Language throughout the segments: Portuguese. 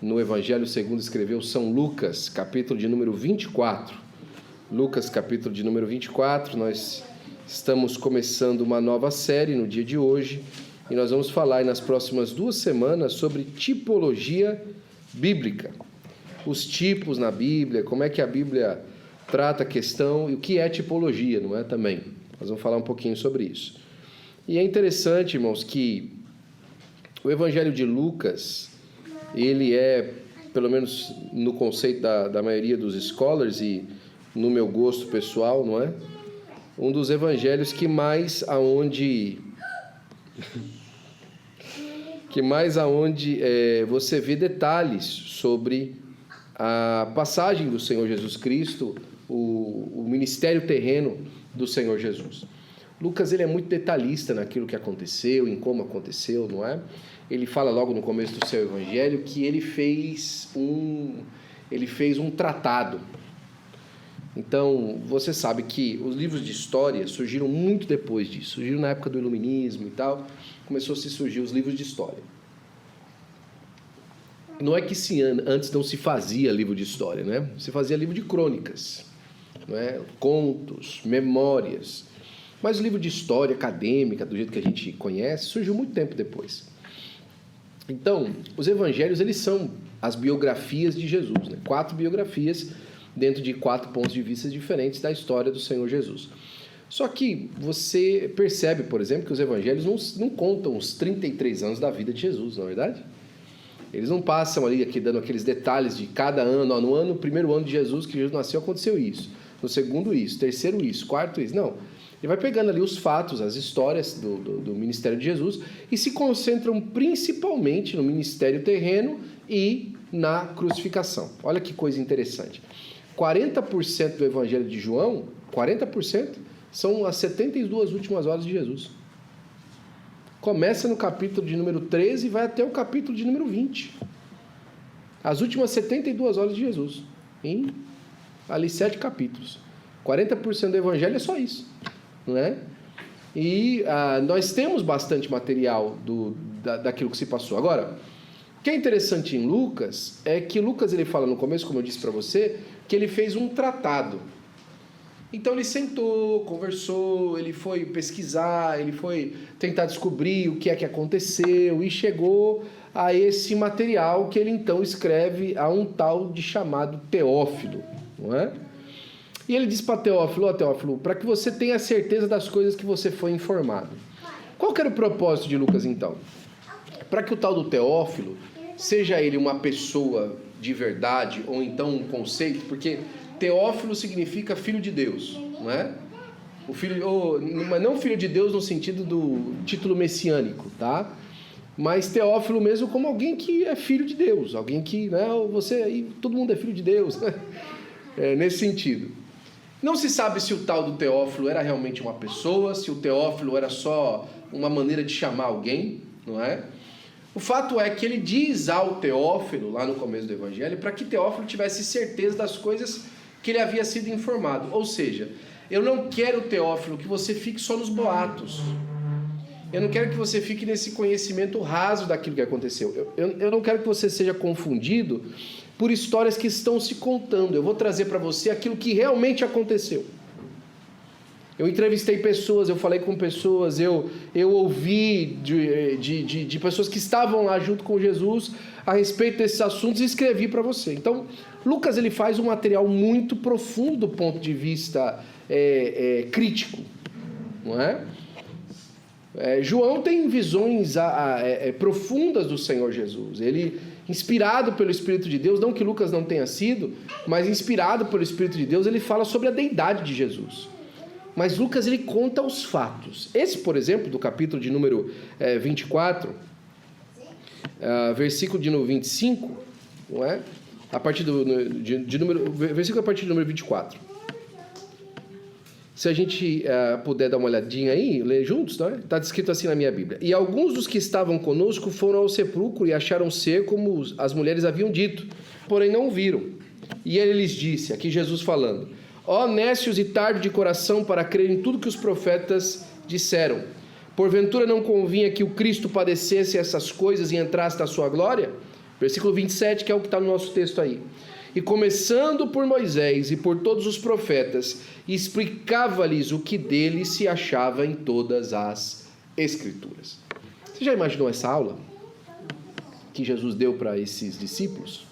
no Evangelho segundo escreveu São Lucas, capítulo de número 24. Lucas, capítulo de número 24, nós estamos começando uma nova série no dia de hoje e nós vamos falar nas próximas 2 semanas sobre tipologia bíblica. Os tipos na Bíblia, como é que a Bíblia trata a questão e o que é tipologia, não é também? Nós vamos falar um pouquinho sobre isso. E é interessante, irmãos, que o Evangelho de Lucas, ele é, pelo menos no conceito da maioria dos scholars e no meu gosto pessoal, não é? Um dos evangelhos que mais aonde você vê detalhes sobre a passagem do Senhor Jesus Cristo, o ministério terreno do Senhor Jesus. Lucas, ele é muito detalhista naquilo que aconteceu, em como aconteceu, não é? Ele fala logo no começo do seu evangelho que ele fez um tratado. Então, você sabe que os livros de história surgiram muito depois disso. Surgiram na época do iluminismo e tal. Começou a se surgir os livros de história. Não é que antes não se fazia livro de história, né? Se fazia livro de crônicas, não é? Contos, memórias. Mas o livro de história acadêmica, do jeito que a gente conhece, surgiu muito tempo depois. Então, os evangelhos, eles são as biografias de Jesus, né? 4 biografias dentro de 4 pontos de vista diferentes da história do Senhor Jesus. Só que você percebe, por exemplo, que os evangelhos não contam os 33 anos da vida de Jesus, não é verdade? Eles não passam ali aqui dando aqueles detalhes de cada ano. No primeiro ano de Jesus, que Jesus nasceu, aconteceu isso. No segundo isso, terceiro isso, quarto isso. Não. Ele vai pegando ali os fatos, as histórias do ministério de Jesus e se concentram principalmente no ministério terreno e na crucificação. Olha que coisa interessante. 40% do evangelho de João, 40% são as 72 últimas horas de Jesus. Começa no capítulo de número 13 e vai até o capítulo de número 20. As últimas 72 horas de Jesus. Em ali 7 capítulos. 40% do evangelho é só isso. Não é? E nós temos bastante material daquilo que se passou. Agora, o que é interessante em Lucas é que Lucas ele fala no começo, como eu disse para você, que ele fez um tratado. Então ele sentou, conversou, ele foi pesquisar, ele foi tentar descobrir o que é que aconteceu e chegou a esse material que ele então escreve a um tal de chamado Teófilo, não é? E ele diz para Teófilo, Teófilo, para que você tenha certeza das coisas que você foi informado. Qual que era o propósito de Lucas então? Para que o tal do Teófilo, seja ele uma pessoa de verdade ou então um conceito, porque Teófilo significa filho de Deus, não é? Mas não filho de Deus no sentido do título messiânico, tá? Mas Teófilo mesmo como alguém que é filho de Deus, alguém que, né, todo mundo é filho de Deus, né? Nesse sentido. Não se sabe se o tal do Teófilo era realmente uma pessoa, se o Teófilo era só uma maneira de chamar alguém, não é? O fato é que ele diz ao Teófilo, lá no começo do Evangelho, para que Teófilo tivesse certeza das coisas que ele havia sido informado. Ou seja, eu não quero, Teófilo, que você fique só nos boatos. Eu não quero que você fique nesse conhecimento raso daquilo que aconteceu. Eu não quero que você seja confundido por histórias que estão se contando. Eu vou trazer para você aquilo que realmente aconteceu. Eu entrevistei pessoas, eu falei com pessoas, eu ouvi de pessoas que estavam lá junto com Jesus a respeito desses assuntos e escrevi para você. Então, Lucas ele faz um material muito profundo do ponto de vista crítico, não é? João tem visões profundas do Senhor Jesus. Ele, inspirado pelo Espírito de Deus, não que Lucas não tenha sido, mas inspirado pelo Espírito de Deus, ele fala sobre a deidade de Jesus. Mas Lucas ele conta os fatos. Esse, por exemplo, do capítulo de número 24, versículo de número 25, não é? A partir versículo a partir do número 24. Se a gente puder dar uma olhadinha aí, ler juntos, tá? Está escrito assim na minha Bíblia. E alguns dos que estavam conosco foram ao sepulcro e acharam ser como as mulheres haviam dito, porém não viram. E ele lhes disse, aqui Jesus falando, ó nécios e tardos de coração para crer em tudo que os profetas disseram. Porventura não convinha que o Cristo padecesse essas coisas e entrasse na sua glória? Versículo 27, que é o que está no nosso texto aí. E começando por Moisés e por todos os profetas, explicava-lhes o que dele se achava em todas as Escrituras. Você já imaginou essa aula que Jesus deu para esses discípulos?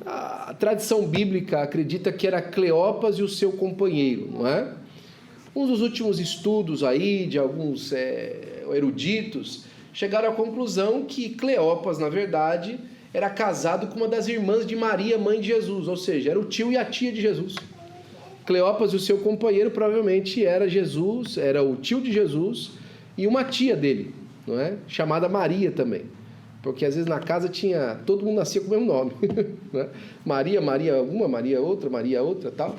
A tradição bíblica acredita que era Cleopas e o seu companheiro, não é? Um dos últimos estudos aí de alguns eruditos chegaram à conclusão que Cleopas, na verdade, era casado com uma das irmãs de Maria, mãe de Jesus, ou seja, era o tio e a tia de Jesus. Cleopas e o seu companheiro provavelmente era Jesus, era o tio de Jesus e uma tia dele, não é? Chamada Maria também. Porque às vezes na casa todo mundo nascia com o mesmo nome. Né? Maria uma, Maria outra, tal.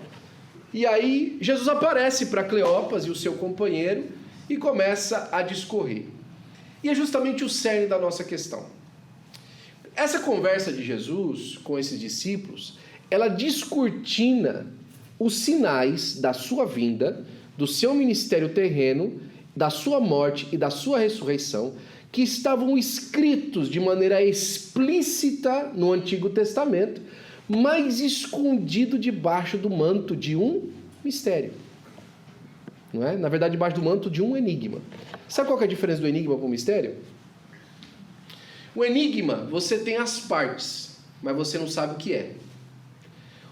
E aí Jesus aparece para Cleopas e o seu companheiro e começa a discorrer. E é justamente o cerne da nossa questão. Essa conversa de Jesus com esses discípulos, ela descortina os sinais da sua vinda, do seu ministério terreno, da sua morte e da sua ressurreição, que estavam escritos de maneira explícita no Antigo Testamento, mas escondido debaixo do manto de um mistério. Não é? Na verdade, debaixo do manto de um enigma. Sabe qual que é a diferença do enigma para o mistério? O enigma, você tem as partes, mas você não sabe o que é.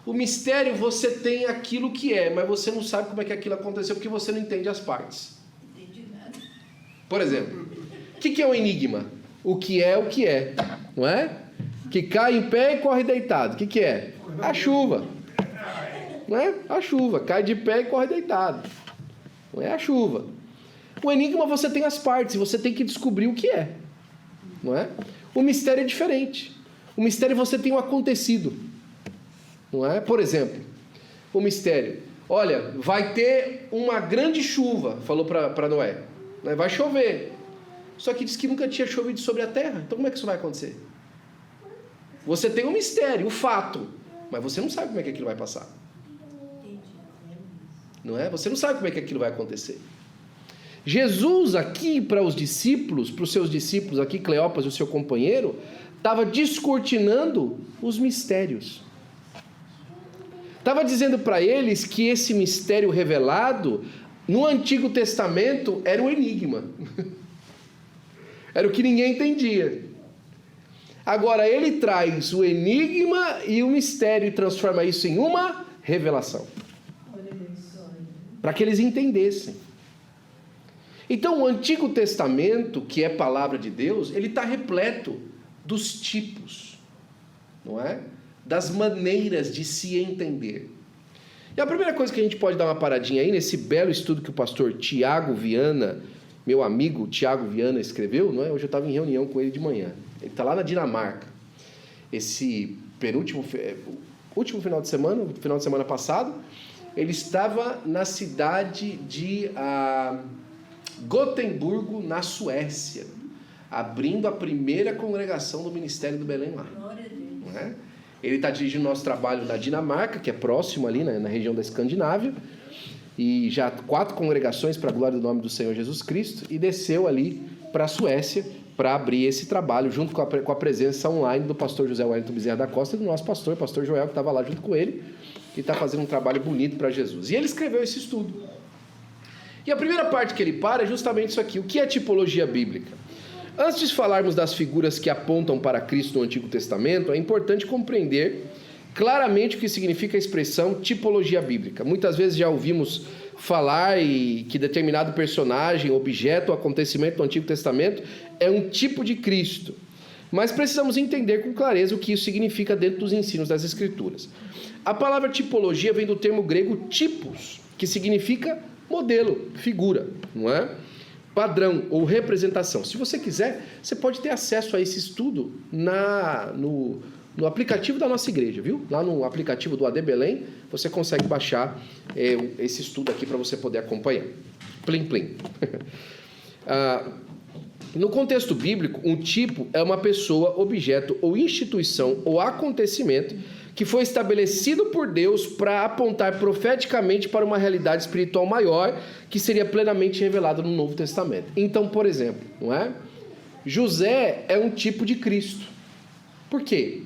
O mistério, você tem aquilo que é, mas você não sabe como é que aquilo aconteceu, porque você não entende as partes. Não entendi nada. Por exemplo, o que é um enigma? O que é, não é? Que cai em pé e corre deitado. O que é? A chuva. Não é? A chuva. Cai de pé e corre deitado. Não é a chuva. O enigma, você tem as partes, você tem que descobrir o que é. Não é? O mistério é diferente. O mistério, você tem o acontecido. Não é? Por exemplo, o mistério. Olha, vai ter uma grande chuva, falou para Noé. Vai chover. Só que diz que nunca tinha chovido sobre a terra. Então como é que isso vai acontecer? Você tem um mistério, o fato, mas você não sabe como é que aquilo vai passar. Não é? Você não sabe como é que aquilo vai acontecer. Jesus aqui para os discípulos, para os seus discípulos aqui, Cleopas e o seu companheiro, estava descortinando os mistérios. Estava dizendo para eles que esse mistério revelado no Antigo Testamento era um enigma. Era o que ninguém entendia. Agora ele traz o enigma e o mistério e transforma isso em uma revelação. Para que eles entendessem. Então o Antigo Testamento, que é palavra de Deus, ele está repleto dos tipos, não é? Das maneiras de se entender. E a primeira coisa que a gente pode dar uma paradinha aí, nesse belo estudo que o pastor Tiago Viana, meu amigo Tiago Viana, escreveu, não é? Hoje eu estava em reunião com ele de manhã. Ele está lá na Dinamarca. Esse último final de semana passado, ele estava na cidade de Gotemburgo, na Suécia, abrindo a primeira congregação do Ministério do Belém lá. Glória a Deus. Não é? Ele está dirigindo nosso trabalho na Dinamarca, que é próximo ali, na região da Escandinávia, e já 4 congregações para a glória do nome do Senhor Jesus Cristo, e desceu ali para a Suécia para abrir esse trabalho, junto com a presença online do pastor José Wellington Bezerra da Costa e do nosso pastor Joel, que estava lá junto com ele, e está fazendo um trabalho bonito para Jesus. E ele escreveu esse estudo. E a primeira parte que ele para é justamente isso aqui. O que é tipologia bíblica? Antes de falarmos das figuras que apontam para Cristo no Antigo Testamento, é importante compreender claramente o que significa a expressão tipologia bíblica. Muitas vezes já ouvimos falar que determinado personagem, objeto ou acontecimento do Antigo Testamento é um tipo de Cristo. Mas precisamos entender com clareza o que isso significa dentro dos ensinos das Escrituras. A palavra tipologia vem do termo grego typos, que significa modelo, figura, não é? Padrão ou representação. Se você quiser, você pode ter acesso a esse estudo no aplicativo da nossa igreja, viu? Lá no aplicativo do AD Belém, você consegue baixar esse estudo aqui para você poder acompanhar. Plim, plim. No contexto bíblico, um tipo é uma pessoa, objeto ou instituição ou acontecimento que foi estabelecido por Deus para apontar profeticamente para uma realidade espiritual maior que seria plenamente revelada no Novo Testamento. Então, por exemplo, não é? José é um tipo de Cristo. Por quê?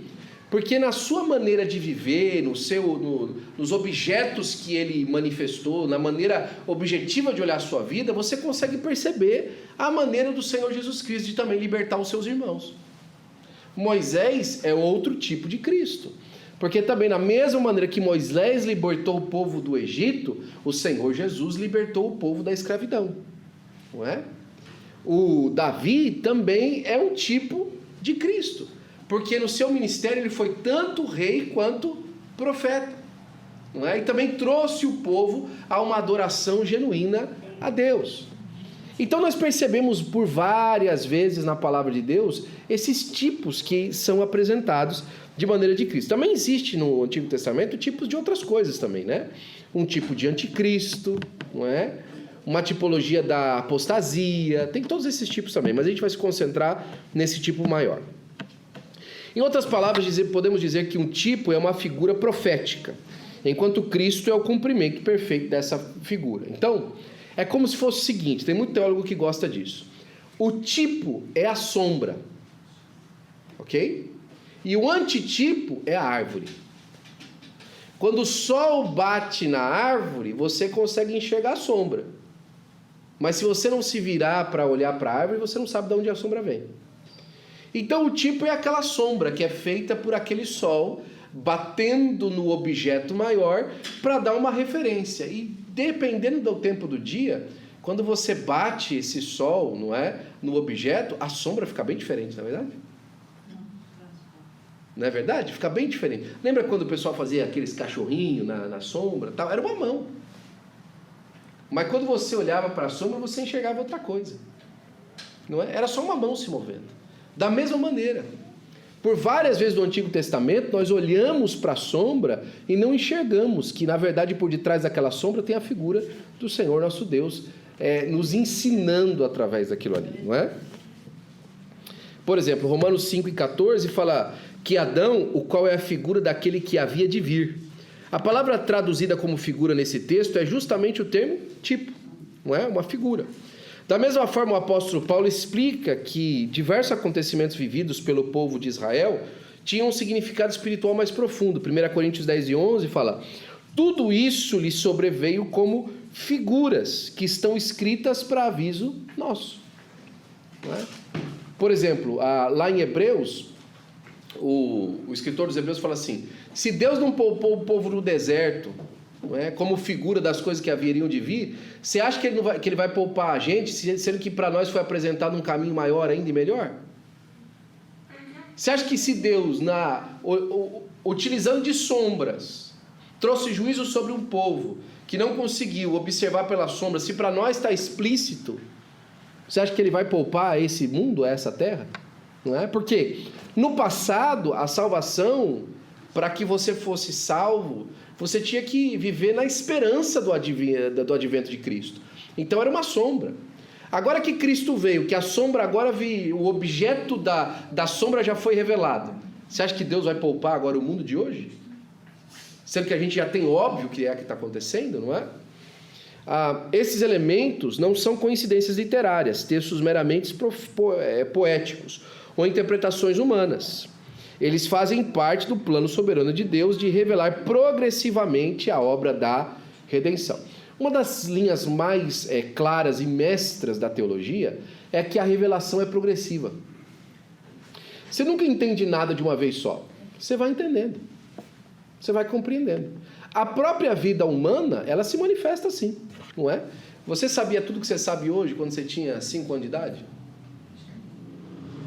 Porque na sua maneira de viver, nos objetos que ele manifestou, na maneira objetiva de olhar a sua vida, você consegue perceber a maneira do Senhor Jesus Cristo de também libertar os seus irmãos. Moisés é outro tipo de Cristo. Porque também da mesma maneira que Moisés libertou o povo do Egito, o Senhor Jesus libertou o povo da escravidão. Não é? O Davi também é um tipo de Cristo. Porque no seu ministério ele foi tanto rei quanto profeta. Não é? E também trouxe o povo a uma adoração genuína a Deus. Então nós percebemos por várias vezes na palavra de Deus esses tipos que são apresentados de maneira de Cristo. Também existe no Antigo Testamento tipos de outras coisas também, né? Um tipo de anticristo, não é? Uma tipologia da apostasia, tem todos esses tipos também, mas a gente vai se concentrar nesse tipo maior. Em outras palavras, podemos dizer que um tipo é uma figura profética, enquanto Cristo é o cumprimento perfeito dessa figura. Então, é como se fosse o seguinte, tem muito teólogo que gosta disso. O tipo é a sombra, ok? E o antitipo é a árvore. Quando o sol bate na árvore, você consegue enxergar a sombra. Mas se você não se virar para olhar para a árvore, você não sabe de onde a sombra vem. Então o tipo é aquela sombra que é feita por aquele sol batendo no objeto maior para dar uma referência. E dependendo do tempo do dia, quando você bate esse sol, não é, no objeto, a sombra fica bem diferente, não é verdade? Não é verdade? Fica bem diferente. Lembra quando o pessoal fazia aqueles cachorrinhos na sombra? Tal? Era uma mão. Mas quando você olhava para a sombra, você enxergava outra coisa. Não é? Era só uma mão se movendo. Da mesma maneira, por várias vezes no Antigo Testamento, nós olhamos para a sombra e não enxergamos que, na verdade, por detrás daquela sombra tem a figura do Senhor nosso Deus, nos ensinando através daquilo ali, não é? Por exemplo, Romanos 5,14 fala que Adão, o qual é a figura daquele que havia de vir. A palavra traduzida como figura nesse texto é justamente o termo tipo, não é? Uma figura. Da mesma forma, o apóstolo Paulo explica que diversos acontecimentos vividos pelo povo de Israel tinham um significado espiritual mais profundo. 1 Coríntios 10:11 fala: tudo isso lhe sobreveio como figuras que estão escritas para aviso nosso. Não é? Por exemplo, lá em Hebreus, o escritor dos Hebreus fala assim: se Deus não poupou o povo no deserto, não é, como figura das coisas que haveriam de vir, você acha que ele vai poupar a gente, sendo que para nós foi apresentado um caminho maior ainda e melhor? Você acha que se Deus, utilizando de sombras, trouxe juízo sobre um povo que não conseguiu observar pela sombra, se para nós está explícito, você acha que ele vai poupar esse mundo, essa terra? Não é? Porque no passado, a salvação, para que você fosse salvo, você tinha que viver na esperança do advento de Cristo. Então era uma sombra. Agora que Cristo veio, que a sombra agora o objeto da sombra já foi revelado, você acha que Deus vai poupar agora o mundo de hoje? Sendo que a gente já tem óbvio o que está acontecendo, não é? Esses elementos não são coincidências literárias, textos meramente poéticos ou interpretações humanas. Eles fazem parte do plano soberano de Deus de revelar progressivamente a obra da redenção. Uma das linhas mais claras e mestras da teologia é que a revelação é progressiva. Você nunca entende nada de uma vez só. Você vai entendendo. Você vai compreendendo. A própria vida humana, ela se manifesta assim, não é? Você sabia tudo que você sabe hoje quando você tinha 5 anos de idade?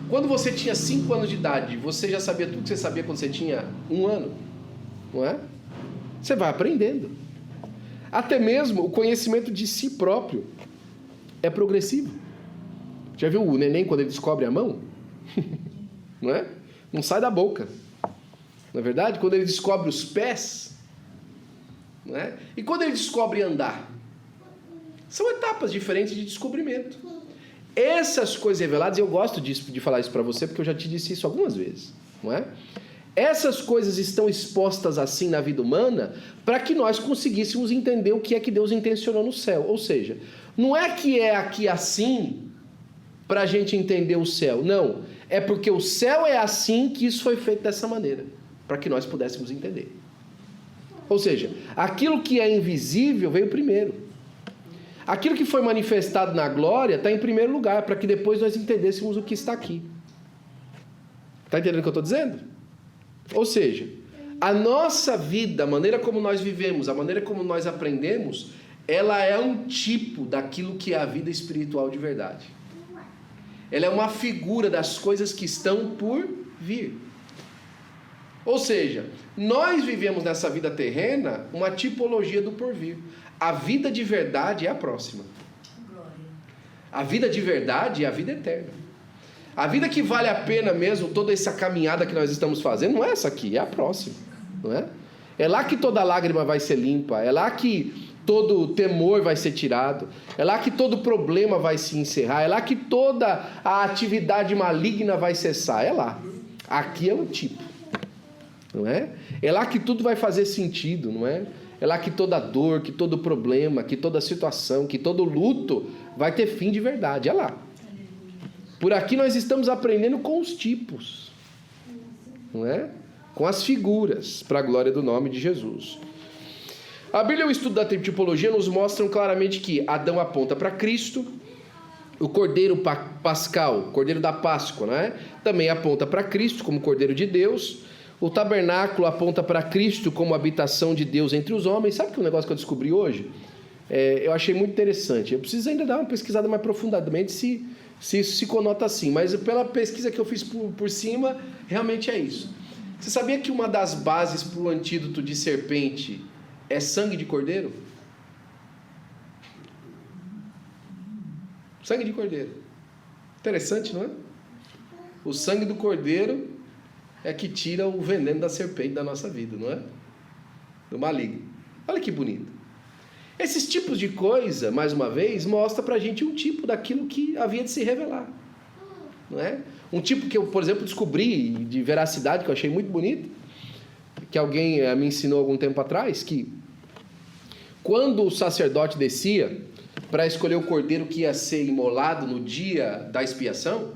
Quando você tinha 5 anos de idade, você já sabia tudo que você sabia quando você tinha 1 ano? Não é? Você vai aprendendo. Até mesmo o conhecimento de si próprio é progressivo. Já viu o neném quando ele descobre a mão? Não é? Não sai da boca. Não é verdade? Quando ele descobre os pés, não é? E quando ele descobre andar? São etapas diferentes de descobrimento. Essas coisas reveladas, eu gosto de falar isso para você, porque eu já te disse isso algumas vezes, não é? Essas coisas estão expostas assim na vida humana para que nós conseguíssemos entender o que é que Deus intencionou no céu. Ou seja, não é que é aqui assim para a gente entender o céu. Não, É porque o céu é assim que isso foi feito dessa maneira, para que nós pudéssemos entender. Ou seja, aquilo que é invisível veio primeiro. Aquilo que foi manifestado na glória está em primeiro lugar, para que depois nós entendêssemos o que está aqui. Está entendendo o que eu estou dizendo? Ou seja, a nossa vida, a maneira como nós vivemos, a maneira como nós aprendemos, ela é um tipo daquilo que é a vida espiritual de verdade. Ela é uma figura das coisas que estão por vir. Ou seja, nós vivemos nessa vida terrena uma tipologia do porvir. A vida de verdade é a próxima. A vida de verdade é a vida eterna. A vida que vale a pena mesmo, toda essa caminhada que nós estamos fazendo, não é essa aqui, é a próxima. Não é? É lá que toda lágrima vai ser limpa, é lá que todo temor vai ser tirado, é lá que todo problema vai se encerrar, é lá que toda a atividade maligna vai cessar, é lá. Aqui é o tipo, não é? É lá que tudo vai fazer sentido, não é? É lá que toda dor, que todo problema, que toda situação, que todo luto vai ter fim de verdade, é lá. Por aqui nós estamos aprendendo com os tipos, não é? Com as figuras, para a glória do nome de Jesus. A Bíblia e o estudo da tipologia nos mostram claramente que Adão aponta para Cristo, o Cordeiro Pascal, Cordeiro da Páscoa, né? Também aponta para Cristo como Cordeiro de Deus. O tabernáculo aponta para Cristo como habitação de Deus entre os homens. Sabe que um negócio que eu descobri hoje? Eu achei muito interessante. Eu preciso ainda dar uma pesquisada mais profundamente se isso se conota assim. Mas pela pesquisa que eu fiz por cima, realmente é isso. Você sabia que uma das bases para o antídoto de serpente é sangue de cordeiro? Sangue de cordeiro. Interessante, não é? O sangue do cordeiro é que tira o veneno da serpente da nossa vida, não é? Do maligno. Olha que bonito. Esses tipos de coisa, mais uma vez, mostra pra gente um tipo daquilo que havia de se revelar. Não é? Um tipo que eu, por exemplo, descobri de veracidade, que eu achei muito bonito, que alguém me ensinou algum tempo atrás, que quando o sacerdote descia para escolher o cordeiro que ia ser imolado no dia da expiação,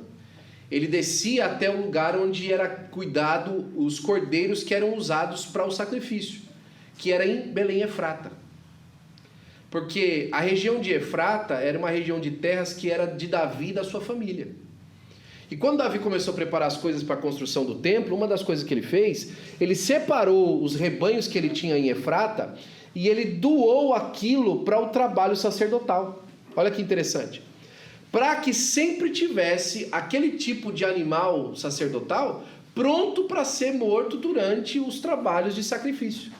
ele descia até o lugar onde era cuidado os cordeiros que eram usados para o sacrifício, que era em Belém Efrata. Porque a região de Efrata era uma região de terras que era de Davi e da sua família. E quando Davi começou a preparar as coisas para a construção do templo, uma das coisas que ele fez, ele separou os rebanhos que ele tinha em Efrata e ele doou aquilo para o trabalho sacerdotal. Olha que interessante. Para que sempre tivesse aquele tipo de animal sacerdotal pronto para ser morto durante os trabalhos de sacrifício.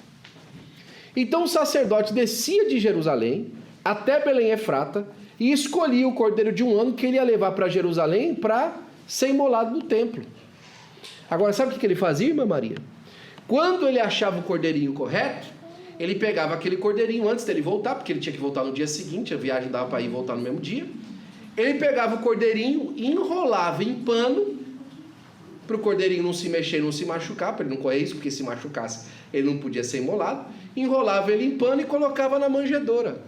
Então o sacerdote descia de Jerusalém até Belém Efrata e escolhia o cordeiro de um ano que ele ia levar para Jerusalém para ser imolado no templo. Agora, sabe o que ele fazia, irmã Maria? Quando ele achava o cordeirinho correto, ele pegava aquele cordeirinho antes dele voltar, porque ele tinha que voltar no dia seguinte, a viagem dava para ir e voltar no mesmo dia. Ele pegava o cordeirinho e enrolava em pano, para o cordeirinho não se mexer, não se machucar, para ele não correr isso, porque se machucasse ele não podia ser imolado. Enrolava ele em pano e colocava na manjedoura.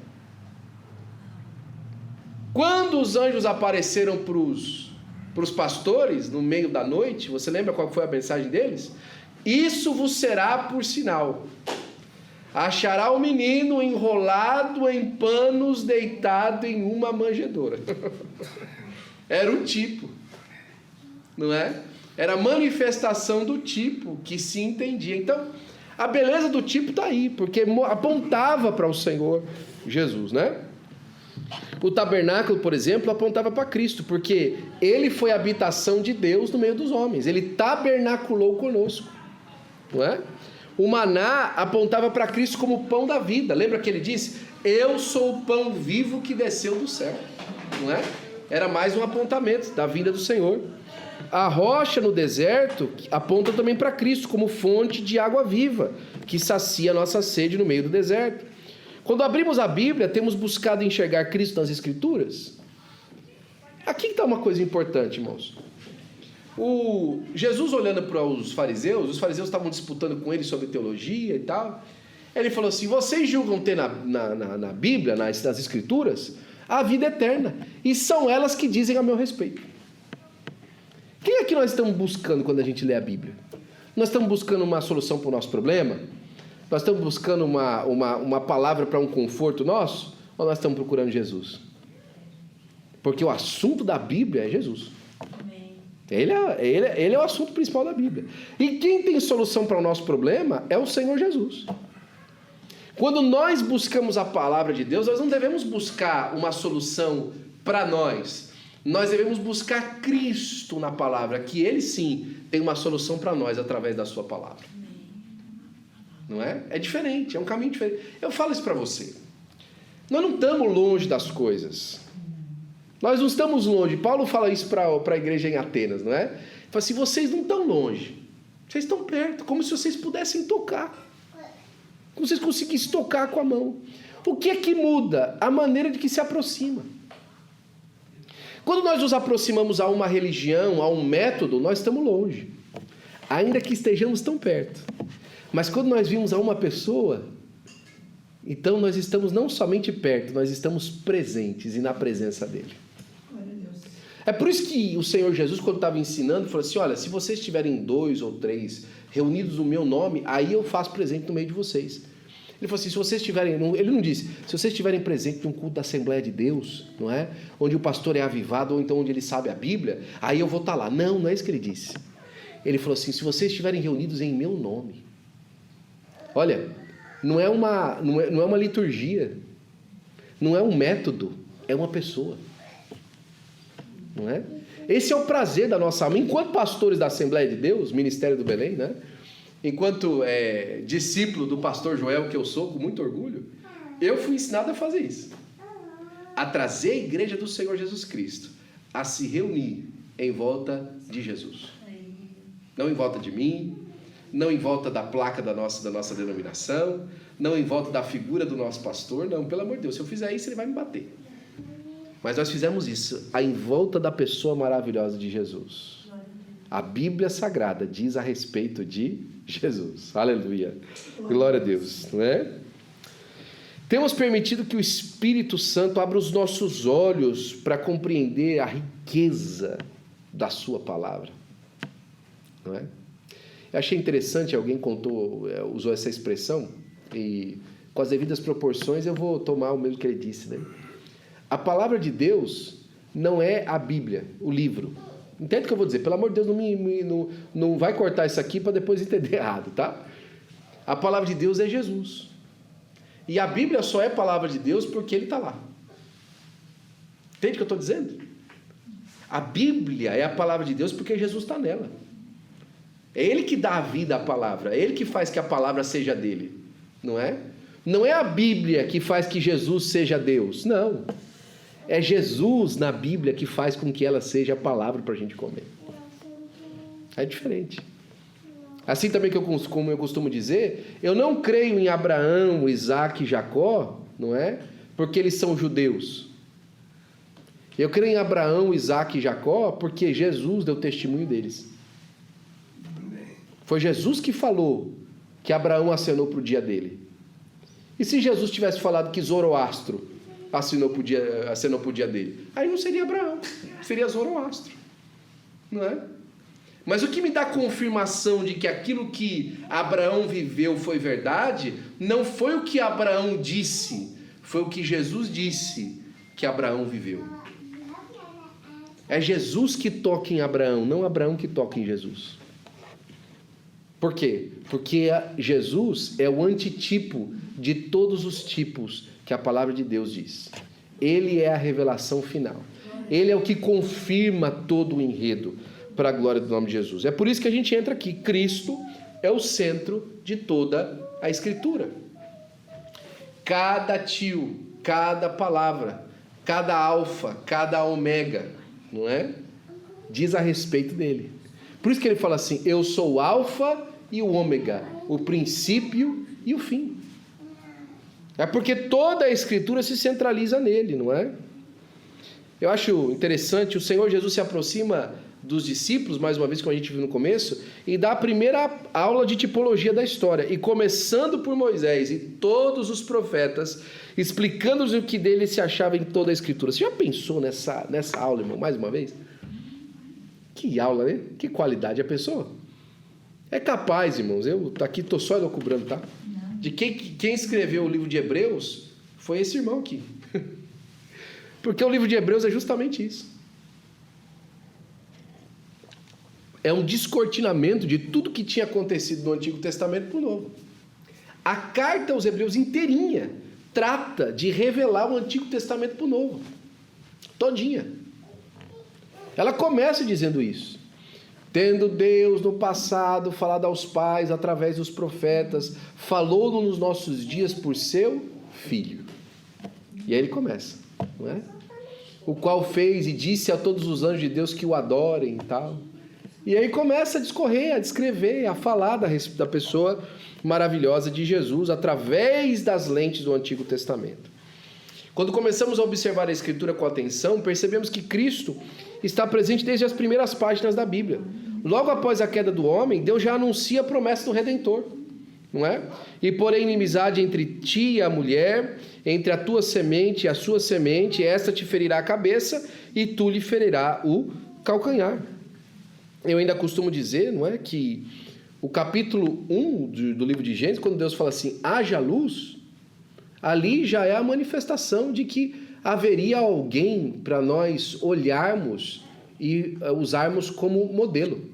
Quando os anjos apareceram para os pastores no meio da noite, você lembra qual foi a mensagem deles? Isso vos será por sinal. Achará o menino enrolado em panos, deitado em uma manjedoura. Era o tipo, não é? Era a manifestação do tipo que se entendia. Então, a beleza do tipo está aí, porque apontava para o Senhor Jesus, né? O tabernáculo, por exemplo, apontava para Cristo, porque ele foi a habitação de Deus no meio dos homens. Ele tabernaculou conosco, não é? O maná apontava para Cristo como o pão da vida. Lembra que ele disse? Eu sou o pão vivo que desceu do céu, não é? Era mais um apontamento da vinda do Senhor. A rocha no deserto aponta também para Cristo como fonte de água viva, que sacia a nossa sede no meio do deserto. Quando abrimos a Bíblia, temos buscado enxergar Cristo nas Escrituras. Aqui está uma coisa importante, irmãos. Jesus olhando para os fariseus estavam disputando com ele sobre teologia e tal. Ele falou assim: vocês julgam ter na Bíblia, nas Escrituras, a vida eterna, e são elas que dizem a meu respeito. Quem é que nós estamos buscando quando a gente lê a Bíblia? Nós estamos buscando uma solução para o nosso problema? Nós estamos buscando uma palavra para um conforto nosso? Ou nós estamos procurando Jesus? Porque o assunto da Bíblia é Jesus. Ele é o assunto principal da Bíblia. E quem tem solução para o nosso problema é o Senhor Jesus. Quando nós buscamos a palavra de Deus, nós não devemos buscar uma solução para nós. Nós devemos buscar Cristo na palavra, que Ele sim tem uma solução para nós através da sua palavra. Não é? É diferente, é um caminho diferente. Eu falo isso para você. Nós não estamos longe das coisas. Nós não estamos longe. Paulo fala isso para a igreja em Atenas, não é? Ele fala assim, vocês não estão longe. Vocês estão perto, como se vocês pudessem tocar. Como se vocês conseguissem tocar com a mão. O que é que muda? A maneira de que se aproxima. Quando nós nos aproximamos a uma religião, a um método, nós estamos longe. Ainda que estejamos tão perto. Mas quando nós vimos a uma pessoa, então nós estamos não somente perto, nós estamos presentes e na presença dele. É por isso que o Senhor Jesus, quando estava ensinando, falou assim, olha, se vocês estiverem 2 ou 3 reunidos no meu nome, aí eu faço presente no meio de vocês. Ele falou assim, se vocês estiverem, ele não disse, se vocês estiverem presentes num culto da Assembleia de Deus, não é? Onde o pastor é avivado, ou então onde ele sabe a Bíblia, aí eu vou estar lá. Não, não é isso que ele disse. Ele falou assim, se vocês estiverem reunidos em meu nome. Olha, não é uma liturgia, não é um método, é uma pessoa. Não é? Esse é o prazer da nossa alma. Enquanto pastores da Assembleia de Deus, Ministério do Belém, né? Enquanto discípulo do pastor Joel, que eu sou, com muito orgulho, eu fui ensinado a fazer isso. A trazer a igreja do Senhor Jesus Cristo a se reunir em volta de Jesus. Não em volta de mim, não em volta da placa da nossa denominação, não em volta da figura do nosso pastor, não, pelo amor de Deus, se eu fizer isso ele vai me bater. Mas nós fizemos isso em volta da pessoa maravilhosa de Jesus. A Bíblia Sagrada diz a respeito de Jesus. Aleluia. Glória a Deus, não é? Temos permitido que o Espírito Santo abra os nossos olhos para compreender a riqueza da sua palavra. Não é? Eu achei interessante, alguém usou essa expressão, e com as devidas proporções eu vou tomar o mesmo que ele disse, né? A palavra de Deus não é a Bíblia, o livro. Entende o que eu vou dizer? Pelo amor de Deus, não vai cortar isso aqui para depois entender errado, tá? A palavra de Deus é Jesus. E a Bíblia só é palavra de Deus porque Ele está lá. Entende o que eu estou dizendo? A Bíblia é a palavra de Deus porque Jesus está nela. É Ele que dá a vida à palavra. É Ele que faz que a palavra seja dele. Não é? Não é a Bíblia que faz que Jesus seja Deus. Não. É Jesus na Bíblia que faz com que ela seja a palavra para a gente comer. É diferente. Assim também como eu costumo dizer, eu não creio em Abraão, Isaac e Jacó, não é? Porque eles são judeus. Eu creio em Abraão, Isaac e Jacó porque Jesus deu testemunho deles. Foi Jesus que falou que Abraão acenou para o dia dele. E se Jesus tivesse falado que Zoroastro acenou para o dia dele? Aí não seria Abraão, seria Zoroastro. Não é? Mas o que me dá confirmação de que aquilo que Abraão viveu foi verdade, não foi o que Abraão disse, foi o que Jesus disse que Abraão viveu. É Jesus que toca em Abraão, não Abraão que toca em Jesus. Por quê? Porque Jesus é o antitipo de todos os tipos que a palavra de Deus diz. Ele é a revelação final. Ele é o que confirma todo o enredo para a glória do nome de Jesus. É por isso que a gente entra aqui. Cristo é o centro de toda a Escritura. Cada tio, cada palavra, cada alfa, cada ômega, não é? Diz a respeito dele. Por isso que ele fala assim, eu sou o alfa e o ômega, o princípio e o fim. É porque toda a Escritura se centraliza nele, não é? Eu acho interessante, o Senhor Jesus se aproxima dos discípulos, mais uma vez, como a gente viu no começo, e dá a primeira aula de tipologia da história, e começando por Moisés e todos os profetas, explicando-nos o que dele se achava em toda a Escritura. Você já pensou nessa aula, irmão, mais uma vez? Que aula, né? Que qualidade a pessoa. É capaz, irmãos, eu aqui estou só elucubrando, tá? De quem escreveu o livro de Hebreus foi esse irmão aqui. Porque o livro de Hebreus é justamente isso. É um descortinamento de tudo que tinha acontecido no Antigo Testamento para o Novo. A carta aos Hebreus inteirinha trata de revelar o Antigo Testamento para o Novo. Todinha. Ela começa dizendo isso. Tendo Deus no passado falado aos pais através dos profetas, falou nos nossos dias por seu Filho. E aí ele começa, não é? O qual fez e disse a todos os anjos de Deus que o adorem e tal. E aí começa a discorrer, a descrever, a falar da pessoa maravilhosa de Jesus através das lentes do Antigo Testamento. Quando começamos a observar a Escritura com atenção, percebemos que Cristo está presente desde as primeiras páginas da Bíblia. Logo após a queda do homem, Deus já anuncia a promessa do Redentor, não é? E porém inimizade entre ti e a mulher, entre a tua semente e a sua semente, esta te ferirá a cabeça e tu lhe ferirá o calcanhar. Eu ainda costumo dizer, não é, que o capítulo 1 do livro de Gênesis, quando Deus fala assim, haja luz, ali já é a manifestação de que haveria alguém para nós olharmos e usarmos como modelo.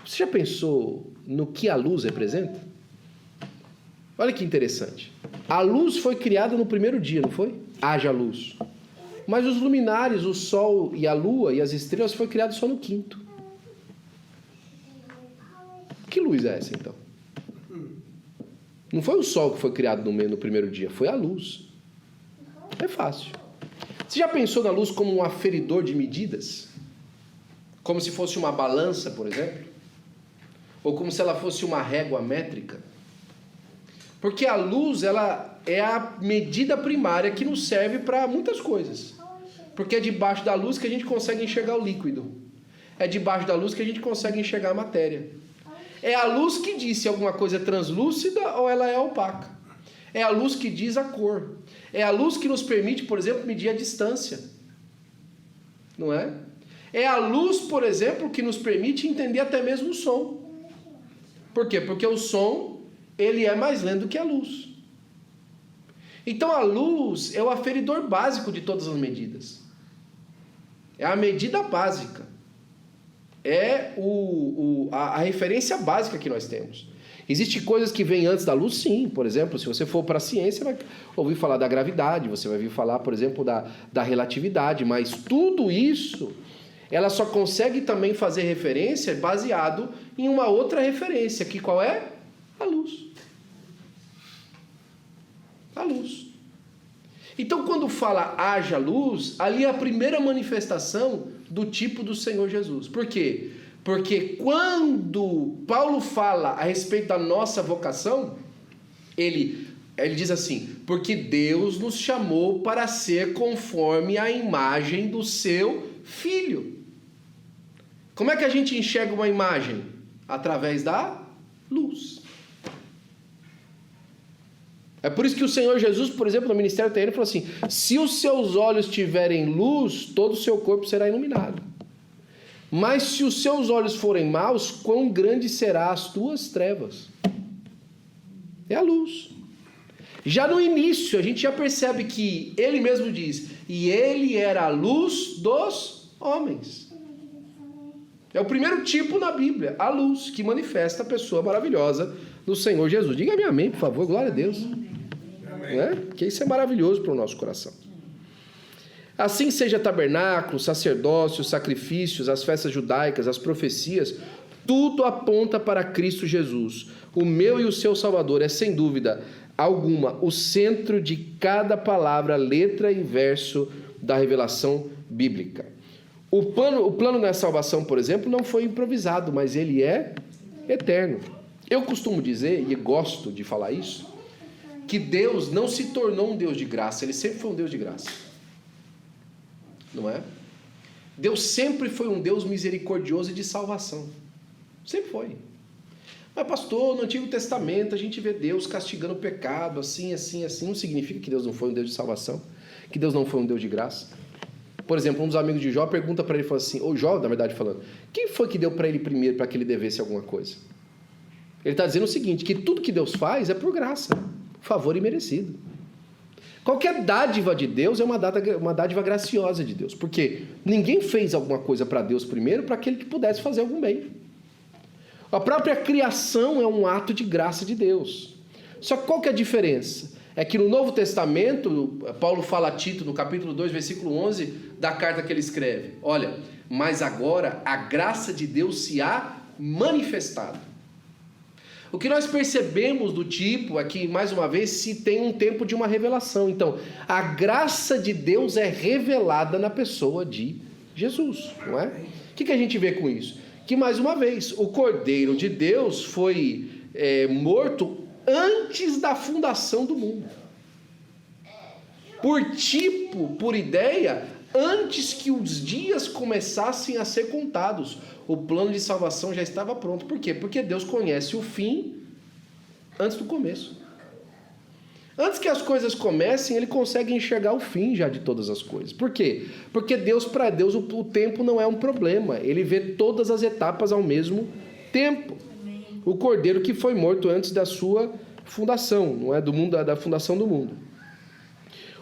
Você já pensou no que a luz representa? Olha que interessante. A luz foi criada no primeiro dia, não foi? Haja luz. Mas os luminares, o sol e a lua e as estrelas foi criado só no quinto. Que luz é essa, então? Não foi o sol que foi criado no primeiro dia, foi a luz. É fácil. Você já pensou na luz como um aferidor de medidas? Como se fosse uma balança, por exemplo? Ou como se ela fosse uma régua métrica? Porque a luz, ela é a medida primária que nos serve para muitas coisas. Porque é debaixo da luz que a gente consegue enxergar o líquido. É debaixo da luz que a gente consegue enxergar a matéria. É a luz que diz se alguma coisa é translúcida ou ela é opaca. É a luz que diz a cor. É a luz que nos permite, por exemplo, medir a distância. Não é? É a luz, por exemplo, que nos permite entender até mesmo o som. Por quê? Porque o som, ele é mais lento do que a luz. Então a luz é o aferidor básico de todas as medidas. É a medida básica. É a referência básica que nós temos. Existem coisas que vêm antes da luz? Sim. Por exemplo, se você for para a ciência, vai ouvir falar da gravidade, você vai ouvir falar, por exemplo, da relatividade, mas tudo isso, ela só consegue também fazer referência baseado em uma outra referência, que qual é? A luz. A luz. Então, quando fala haja luz, ali é a primeira manifestação do tipo do Senhor Jesus. Por quê? Porque quando Paulo fala a respeito da nossa vocação, ele diz assim, porque Deus nos chamou para ser conforme a imagem do seu Filho. Como é que a gente enxerga uma imagem? Através da luz. É por isso que o Senhor Jesus, por exemplo, no ministério terreno, falou assim, se os seus olhos tiverem luz, todo o seu corpo será iluminado. Mas se os seus olhos forem maus, quão grande será as tuas trevas? É a luz. Já no início, a gente já percebe que ele mesmo diz, e ele era a luz dos homens. É o primeiro tipo na Bíblia, a luz, que manifesta a pessoa maravilhosa do Senhor Jesus. Diga-me amém, por favor, glória a Deus. Né? Que isso é maravilhoso para o nosso coração. Assim seja tabernáculo, sacerdócio, sacrifícios, as festas judaicas, as profecias, tudo aponta para Cristo Jesus. O meu e o seu Salvador é, sem dúvida alguma, o centro de cada palavra, letra e verso da revelação bíblica. O plano da salvação, por exemplo, não foi improvisado, mas ele é eterno. Eu costumo dizer, e gosto de falar isso, que Deus não se tornou um Deus de graça, ele sempre foi um Deus de graça. Não é? Deus sempre foi um Deus misericordioso e de salvação. Sempre foi. Mas pastor, no Antigo Testamento a gente vê Deus castigando o pecado, assim. Não significa que Deus não foi um Deus de salvação, que Deus não foi um Deus de graça. Por exemplo, um dos amigos de Jó pergunta para ele, fala assim, ou Jó, na verdade, falando, quem foi que deu para ele primeiro para que ele devesse alguma coisa? Ele está dizendo o seguinte, que tudo que Deus faz é por graça, favor imerecido. Qualquer dádiva de Deus é uma dádiva graciosa de Deus, porque ninguém fez alguma coisa para Deus primeiro para aquele que pudesse fazer algum bem. A própria criação é um ato de graça de Deus. Só que qual que é a diferença? É que no Novo Testamento, Paulo fala a Tito, no capítulo 2, versículo 11, da carta que ele escreve. Olha, mas agora a graça de Deus se há manifestado. O que nós percebemos do tipo é que, mais uma vez, se tem um tempo de uma revelação. Então, a graça de Deus é revelada na pessoa de Jesus, não é? O que a gente vê com isso? Que, mais uma vez, o Cordeiro de Deus foi morto antes da fundação do mundo. Por tipo, por ideia, antes que os dias começassem a ser contados. O plano de salvação já estava pronto. Por quê? Porque Deus conhece o fim antes do começo. Antes que as coisas comecem, Ele consegue enxergar o fim já de todas as coisas. Por quê? Porque para Deus o tempo não é um problema. Ele vê todas as etapas ao mesmo tempo. O Cordeiro que foi morto antes da sua fundação, não é? Do mundo, da fundação do mundo.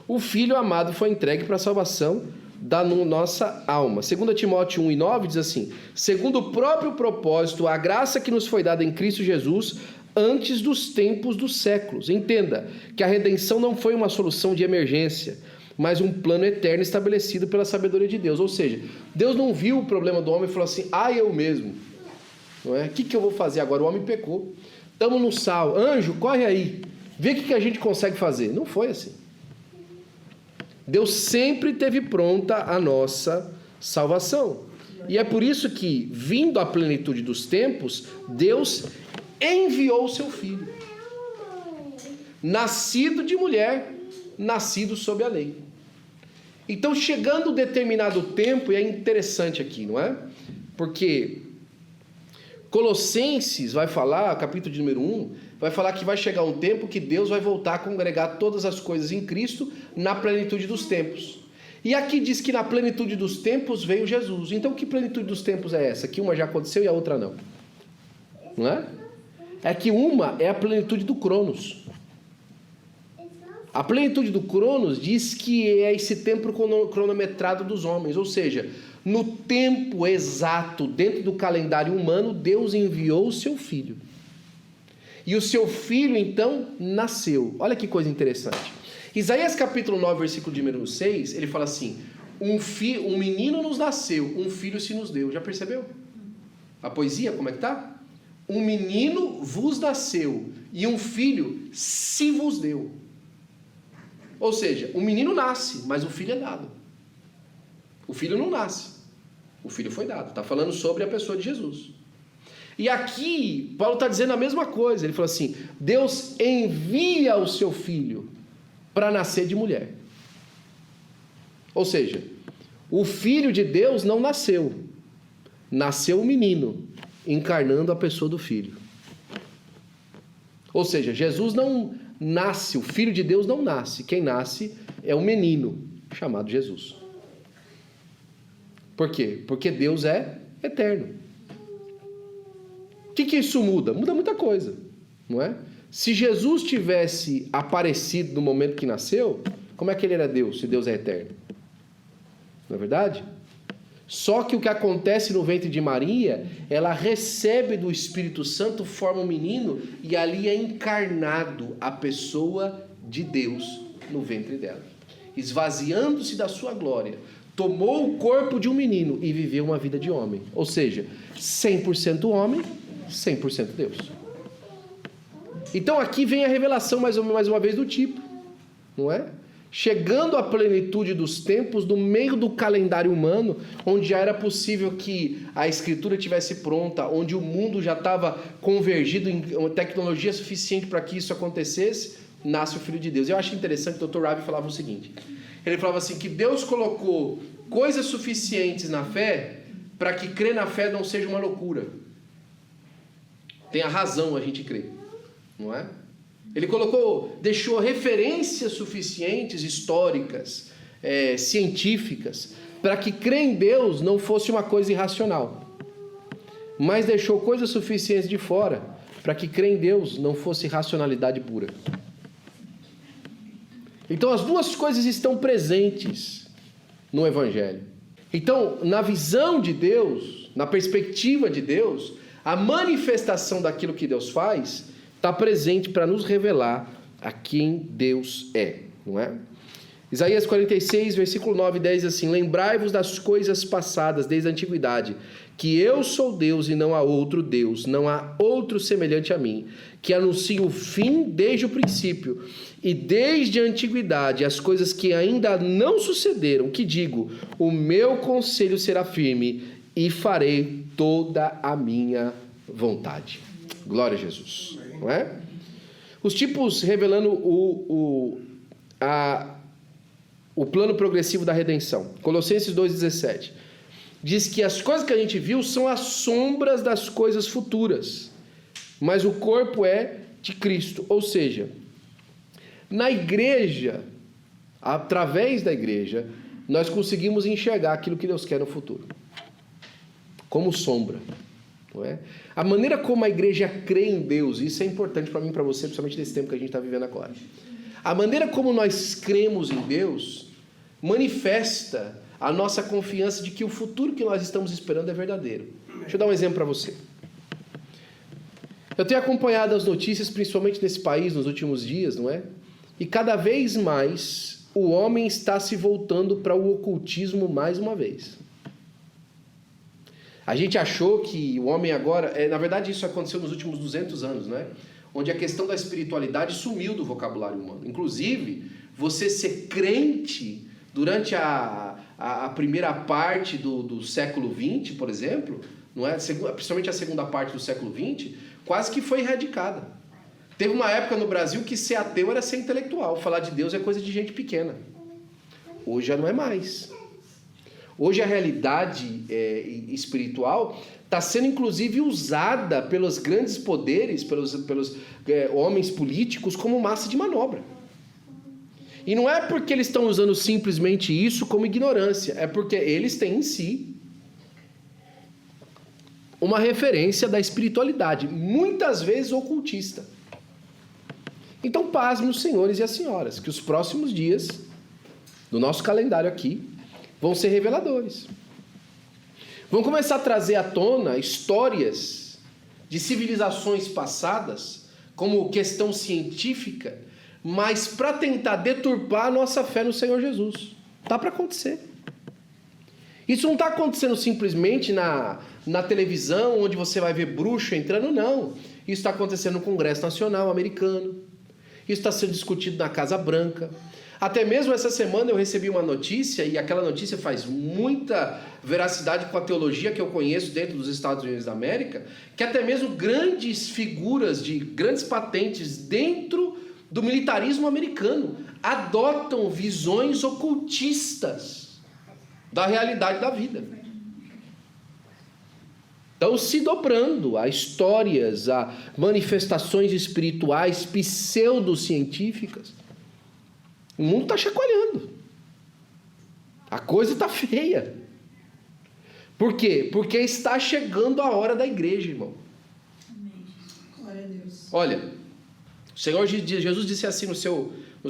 O Filho amado foi entregue para a salvação da nossa alma. 2 Timóteo 1:9 diz assim, segundo o próprio propósito, a graça que nos foi dada em Cristo Jesus antes dos tempos dos séculos. Entenda que a redenção não foi uma solução de emergência, mas um plano eterno estabelecido pela sabedoria de Deus. Ou seja, Deus não viu o problema do homem e falou assim, eu mesmo. Não é? O que eu vou fazer agora? O homem pecou. Estamos no sal. Anjo, corre aí. Vê o que a gente consegue fazer. Não foi assim. Deus sempre teve pronta a nossa salvação. E é por isso que, vindo à plenitude dos tempos, Deus enviou o seu Filho. Nascido de mulher, nascido sob a lei. Então, chegando determinado tempo, e é interessante aqui, não é? Porque Colossenses vai falar, capítulo de número 1, vai falar que vai chegar um tempo que Deus vai voltar a congregar todas as coisas em Cristo na plenitude dos tempos. E aqui diz que na plenitude dos tempos veio Jesus. Então, que plenitude dos tempos é essa? Que uma já aconteceu e a outra não. Não é? É que uma é a plenitude do Cronos. A plenitude do Cronos diz que é esse tempo cronometrado dos homens, ou seja, no tempo exato, dentro do calendário humano, Deus enviou o seu Filho. E o seu Filho, então, nasceu. Olha que coisa interessante. Isaías capítulo 9, versículo de número 6, ele fala assim, um menino nos nasceu, um filho se nos deu. Já percebeu? A poesia, como é que está? Um menino vos nasceu e um filho se vos deu. Ou seja, o menino nasce, mas o filho é dado. O filho não nasce. O filho foi dado. Está falando sobre a pessoa de Jesus. E aqui, Paulo está dizendo a mesma coisa. Ele falou assim, Deus envia o seu filho para nascer de mulher. Ou seja, o filho de Deus não nasceu. Nasceu o menino, encarnando a pessoa do filho. Ou seja, Jesus não nasce, o filho de Deus não nasce. Quem nasce é o menino, chamado Jesus. Por quê? Porque Deus é eterno. O que isso muda? Muda muita coisa, não é? Se Jesus tivesse aparecido no momento que nasceu, como é que ele era Deus, se Deus é eterno? Não é verdade? Só que o que acontece no ventre de Maria, ela recebe do Espírito Santo, forma um menino, e ali é encarnado a pessoa de Deus no ventre dela. Esvaziando-se da sua glória, tomou o corpo de um menino e viveu uma vida de homem. Ou seja, 100% homem, 100% Deus. Então aqui vem a revelação mais uma vez do tipo, não é? Chegando à plenitude dos tempos, no meio do calendário humano, onde já era possível que a escritura estivesse pronta, onde o mundo já estava convergido em tecnologia suficiente para que isso acontecesse, nasce o Filho de Deus. Eu acho interessante que o Dr. Ravi falava o seguinte, ele falava assim, que Deus colocou coisas suficientes na fé para que crer na fé não seja uma loucura. Tem a razão a gente crer, não é? Ele deixou referências suficientes, históricas, científicas, para que crer em Deus não fosse uma coisa irracional, mas deixou coisas suficientes de fora para que crer em Deus não fosse racionalidade pura. Então as duas coisas estão presentes no Evangelho. Então, na visão de Deus, na perspectiva de Deus, a manifestação daquilo que Deus faz está presente para nos revelar a quem Deus é, não é? Isaías 46, versículo 9 e 10 diz assim: lembrai-vos das coisas passadas desde a antiguidade, que eu sou Deus e não há outro Deus, não há outro semelhante a mim, que anuncio o fim desde o princípio, e desde a antiguidade as coisas que ainda não sucederam, que digo, o meu conselho será firme, e farei toda a minha vontade. Glória a Jesus, não é? Os tipos revelando o plano progressivo da redenção. Colossenses 2,17 diz que as coisas que a gente viu são as sombras das coisas futuras, mas o corpo é de Cristo. Ou seja, na igreja, através da igreja, nós conseguimos enxergar aquilo que Deus quer no futuro, como sombra, não é? A maneira como a igreja crê em Deus, isso é importante para mim e para você, principalmente nesse tempo que a gente está vivendo agora. A maneira como nós cremos em Deus manifesta a nossa confiança de que o futuro que nós estamos esperando é verdadeiro. Deixa eu dar um exemplo para você. Eu tenho acompanhado as notícias, principalmente nesse país, nos últimos dias, não é? E cada vez mais o homem está se voltando para o ocultismo mais uma vez. A gente achou que o homem agora... na verdade, isso aconteceu nos últimos 200 anos, né? Onde a questão da espiritualidade sumiu do vocabulário humano. Inclusive, você ser crente durante a primeira parte do século XX, por exemplo, não é? Principalmente a segunda parte do século XX, quase que foi erradicada. Teve uma época no Brasil que ser ateu era ser intelectual. Falar de Deus é coisa de gente pequena. Hoje já não é mais. Hoje a realidade espiritual está sendo inclusive usada pelos grandes poderes, pelos homens políticos como massa de manobra. E não é porque eles estão usando simplesmente isso como ignorância, é porque eles têm em si uma referência da espiritualidade, muitas vezes ocultista. Então, pasmem os senhores e as senhoras, que os próximos dias do nosso calendário aqui vão ser reveladores. Vão começar a trazer à tona histórias de civilizações passadas, como questão científica, mas para tentar deturpar a nossa fé no Senhor Jesus. Está para acontecer. Isso não está acontecendo simplesmente na televisão, onde você vai ver bruxo entrando, não. Isso está acontecendo no Congresso Nacional americano. Isso está sendo discutido na Casa Branca. Até mesmo essa semana eu recebi uma notícia, e aquela notícia faz muita veracidade com a teologia que eu conheço dentro dos Estados Unidos da América, que até mesmo grandes figuras de grandes patentes dentro do militarismo americano adotam visões ocultistas da realidade da vida. Estão se dobrando a histórias, a manifestações espirituais pseudocientíficas. O mundo está chacoalhando. A coisa está feia. Por quê? Porque está chegando a hora da igreja, irmão. Glória a Deus. Olha, o Senhor Jesus disse assim no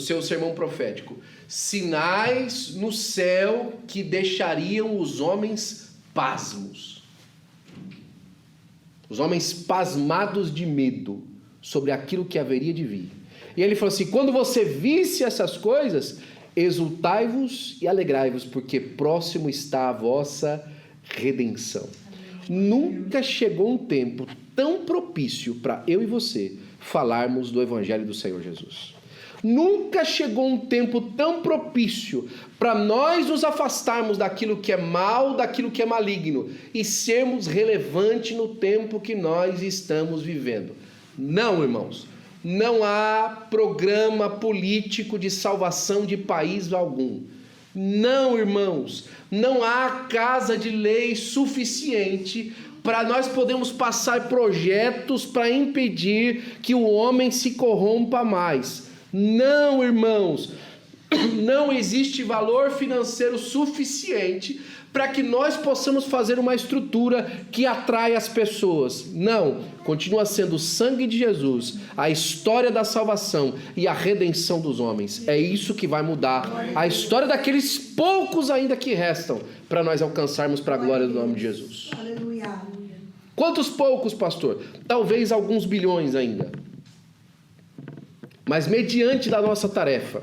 seu sermão profético: sinais no céu que deixariam os homens pasmos. Os homens pasmados de medo sobre aquilo que haveria de vir. E ele falou assim: quando você visse essas coisas, exultai-vos e alegrai-vos, porque próximo está a vossa redenção. Nunca chegou um tempo tão propício para eu e você falarmos do Evangelho do Senhor Jesus. Nunca chegou um tempo tão propício para nós nos afastarmos daquilo que é mal, daquilo que é maligno, e sermos relevantes no tempo que nós estamos vivendo. Não, irmãos. Não há programa político de salvação de país algum. Não, irmãos. Não há casa de lei suficiente para nós podermos passar projetos para impedir que o homem se corrompa mais. Não, irmãos. Não existe valor financeiro suficiente para que nós possamos fazer uma estrutura que atrai as pessoas. Não, continua sendo o sangue de Jesus, a história da salvação e a redenção dos homens. É isso que vai mudar a história daqueles poucos ainda que restam para nós alcançarmos para a glória do nome de Jesus. Aleluia. Quantos poucos, pastor? Talvez alguns bilhões ainda. Mas mediante da nossa tarefa,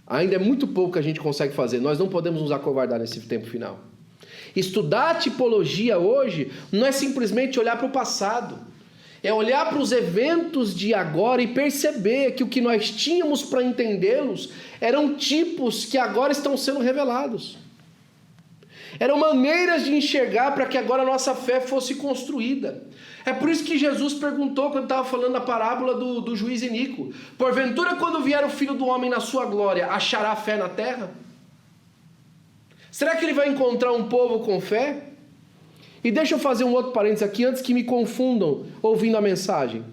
ainda é muito pouco que a gente consegue fazer. Nós não podemos nos acovardar nesse tempo final. Estudar a tipologia hoje não é simplesmente olhar para o passado. É olhar para os eventos de agora e perceber que o que nós tínhamos para entendê-los eram tipos que agora estão sendo revelados. Eram maneiras de enxergar para que agora a nossa fé fosse construída. É por isso que Jesus perguntou quando estava falando a parábola do juiz Inico: porventura, quando vier o Filho do Homem na sua glória, achará fé na terra? Será que ele vai encontrar um povo com fé? E deixa eu fazer um outro parênteses aqui, antes que me confundam ouvindo a mensagem.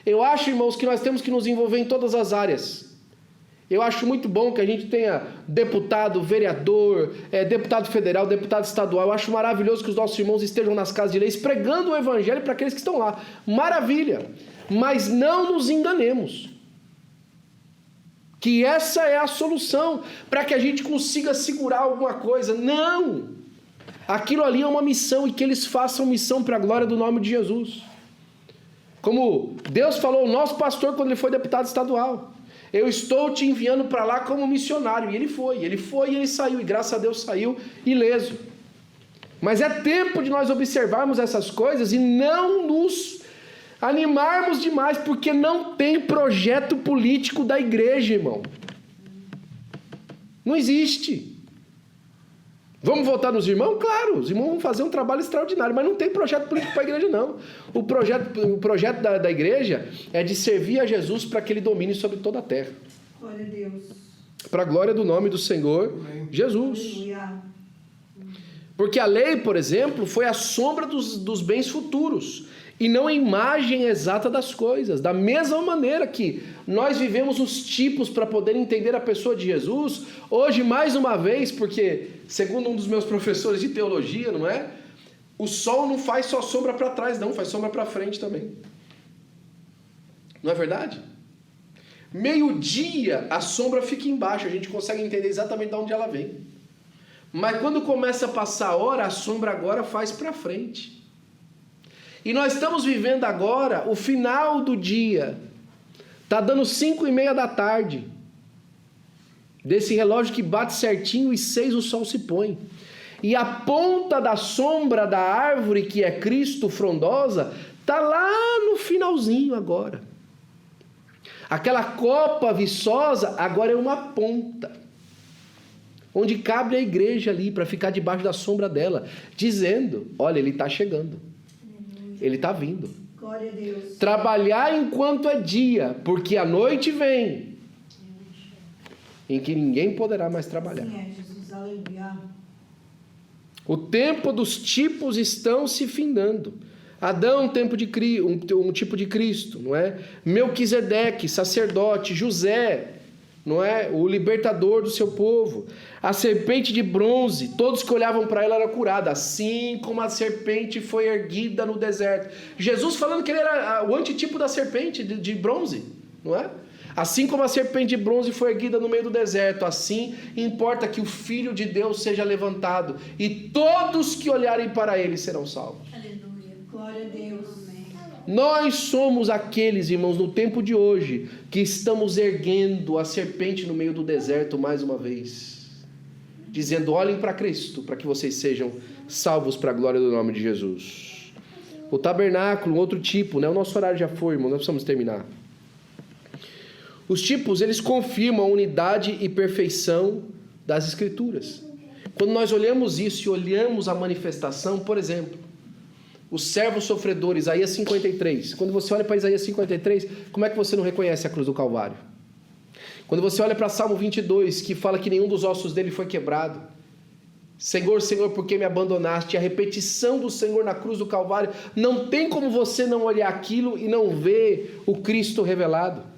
Eu acho, irmãos, que nós temos que nos envolver em todas as áreas. Eu acho muito bom que a gente tenha deputado, vereador, deputado federal, deputado estadual. Eu acho maravilhoso que os nossos irmãos estejam nas casas de leis pregando o evangelho para aqueles que estão lá. Maravilha! Mas não nos enganemos. Que essa é a solução para que a gente consiga segurar alguma coisa. Não! Aquilo ali é uma missão e que eles façam missão para a glória do nome de Jesus. Como Deus falou ao nosso pastor quando ele foi deputado estadual: eu estou te enviando para lá como missionário. E ele foi e ele saiu. E graças a Deus saiu ileso. Mas é tempo de nós observarmos essas coisas e não nos animarmos demais, porque não tem projeto político da igreja, irmão. Não existe. Vamos votar nos irmãos? Claro, os irmãos vão fazer um trabalho extraordinário, mas não tem projeto político para a igreja, não. O projeto da igreja é de servir a Jesus para que ele domine sobre toda a terra. Glória a Deus. Para a glória do nome do Senhor Jesus. Aleluia. Porque a lei, por exemplo, foi a sombra dos bens futuros e não a imagem exata das coisas. Da mesma maneira que nós vivemos os tipos para poder entender a pessoa de Jesus, hoje, mais uma vez, porque, segundo um dos meus professores de teologia, não é? O sol não faz só sombra para trás, não, faz sombra para frente também. Não é verdade? Meio-dia, a sombra fica embaixo, a gente consegue entender exatamente de onde ela vem. Mas quando começa a passar a hora, a sombra agora faz para frente. E nós estamos vivendo agora o final do dia. Está dando 5:30 da tarde. Desse relógio que bate certinho e 6 o sol se põe. E a ponta da sombra da árvore, que é Cristo frondosa, está lá no finalzinho agora. Aquela copa viçosa agora é uma ponta, onde cabe a igreja ali para ficar debaixo da sombra dela, dizendo: olha, ele está chegando. Ele está vindo. Glória a Deus. Trabalhar enquanto é dia, porque a noite vem, em que ninguém poderá mais trabalhar. Sim, é Jesus, aleluia. O tempo dos tipos estão se findando. Adão, um tipo de Cristo, não é? Melquisedeque, sacerdote. José, não é? O libertador do seu povo. A serpente de bronze, todos que olhavam para ela eram curados, assim como a serpente foi erguida no deserto. Jesus falando que ele era o antitipo da serpente de bronze, não é? Assim como a serpente de bronze foi erguida no meio do deserto, assim importa que o Filho de Deus seja levantado e todos que olharem para ele serão salvos. Aleluia. Glória a Deus. Amém. Nós somos aqueles, irmãos, no tempo de hoje, que estamos erguendo a serpente no meio do deserto mais uma vez, dizendo: olhem para Cristo, para que vocês sejam salvos para a glória do nome de Jesus. O tabernáculo, um outro tipo, né? O nosso horário já foi, irmão, nós precisamos terminar. Os tipos, eles confirmam a unidade e perfeição das Escrituras. Quando nós olhamos isso e olhamos a manifestação, por exemplo, o servo sofredor, Isaías 53. Quando você olha para Isaías 53, como é que você não reconhece a cruz do Calvário? Quando você olha para Salmo 22, que fala que nenhum dos ossos dele foi quebrado. Senhor, Senhor, por que me abandonaste? A repetição do Senhor na cruz do Calvário. Não tem como você não olhar aquilo e não ver o Cristo revelado.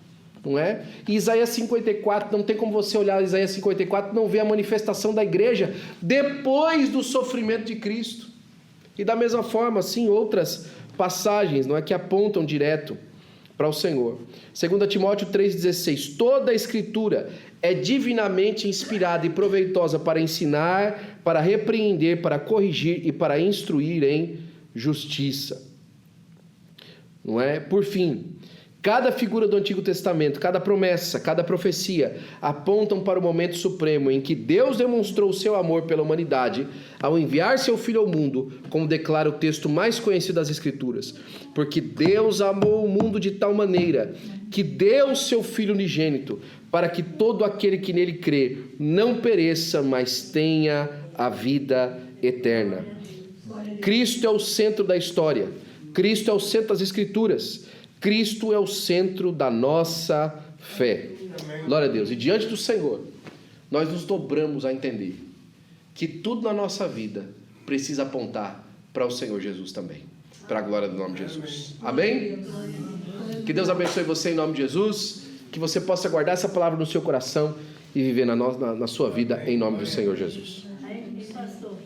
não é? E Isaías 54, não tem como você olhar Isaías 54 e não ver a manifestação da igreja depois do sofrimento de Cristo. E da mesma forma, assim, outras passagens, não é, que apontam direto para o Senhor. 2 Timóteo 3,16, toda a Escritura é divinamente inspirada e proveitosa para ensinar, para repreender, para corrigir e para instruir em justiça. Não é? Por fim, cada figura do Antigo Testamento, cada promessa, cada profecia apontam para o momento supremo em que Deus demonstrou o seu amor pela humanidade ao enviar seu Filho ao mundo, como declara o texto mais conhecido das Escrituras. Porque Deus amou o mundo de tal maneira que deu o seu Filho unigênito, para que todo aquele que nele crê não pereça, mas tenha a vida eterna. Cristo é o centro da história. Cristo é o centro das Escrituras. Cristo é o centro da nossa fé. Glória a Deus. E diante do Senhor, nós nos dobramos a entender que tudo na nossa vida precisa apontar para o Senhor Jesus também. Para a glória do nome de Jesus. Amém? Que Deus abençoe você em nome de Jesus. Que você possa guardar essa palavra no seu coração e viver na sua vida em nome do Senhor Jesus.